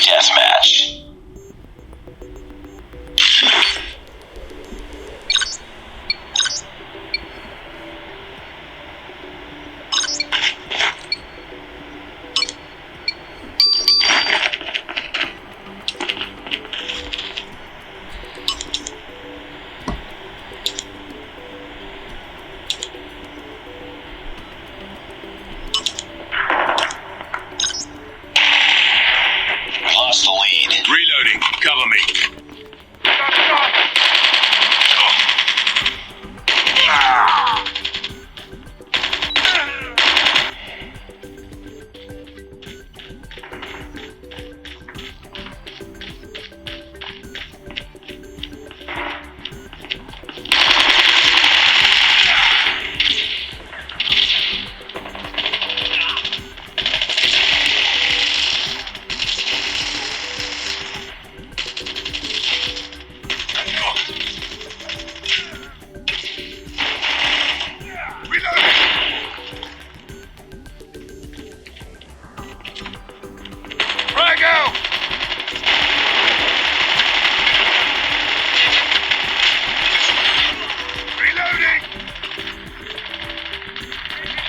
Deathmatch. Lost the lead. Reloading. Cover me.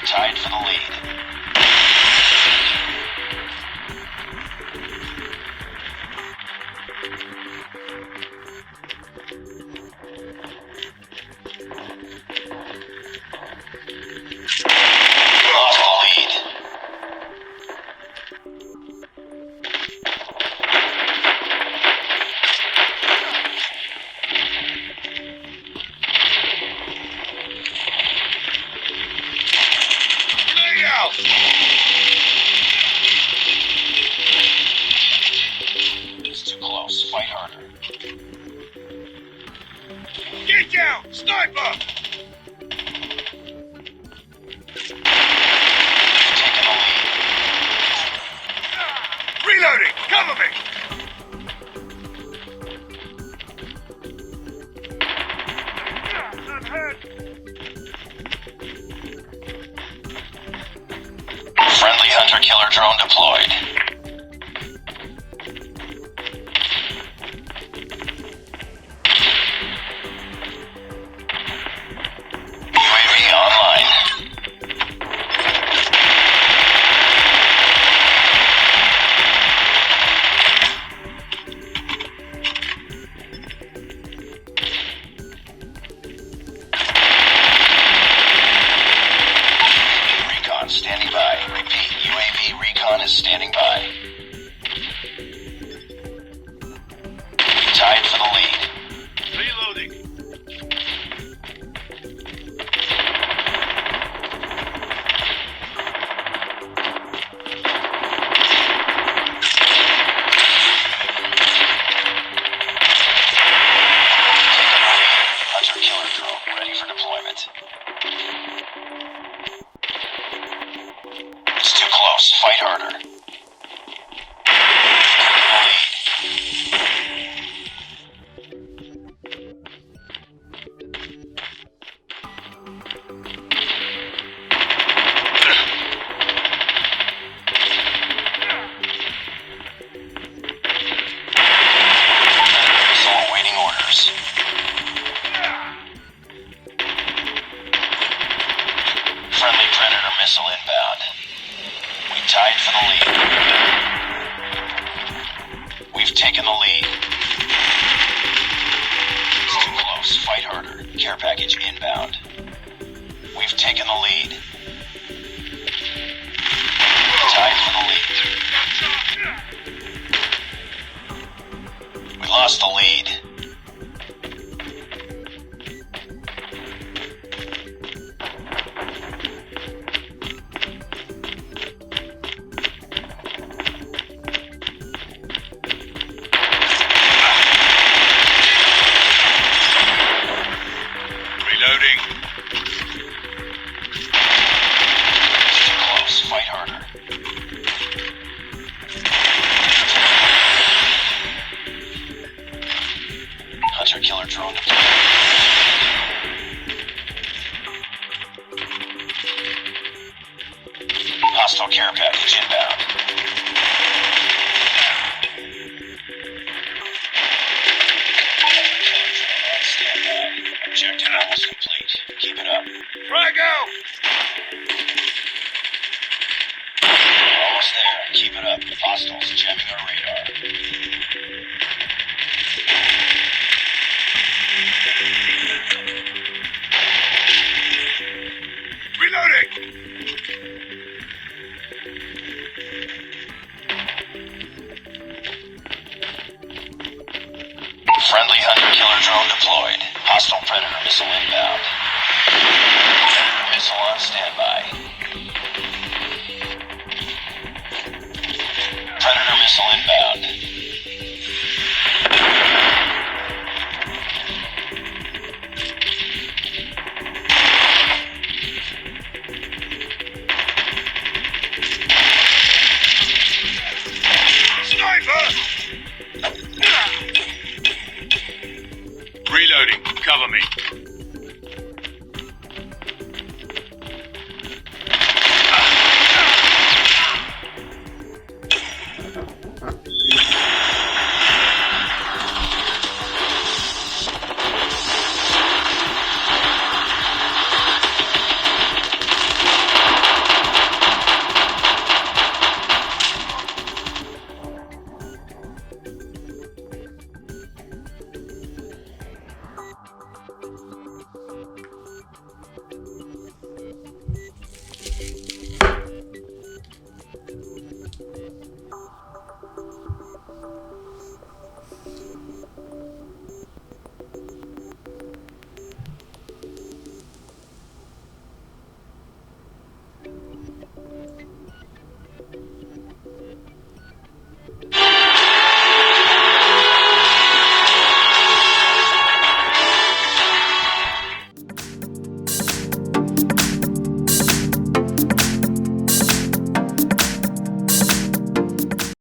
Tied for the lead. Lost the lead. It's too close. Fight harder. Get down! Sniper! Taking the lead. Reloading! Cover me! I'm hurt. Friendly hunter-killer drone deployed. UAV online. Recon standing by. Repeat, UAV recon is standing by. Tied for the lead. Reloading. Too close. Fight harder. Missile awaiting orders. Friendly Predator missile inbound. We tied for the lead. We've taken the lead. It's too close. Fight harder. Care package inbound. We've taken the lead. Tied for the lead. We lost the lead. Reloading. Too close. Fight harder. Hunter killer drone deployed. Hostile care package inbound. Killer drone on standby. Objective almost complete. Keep it up. Frag out. Almost there. Keep it up. Hostiles jamming our radar. Reloading. Friendly hunter killer drone deployed. Hostile predator missile inbound. Predator missile on standby.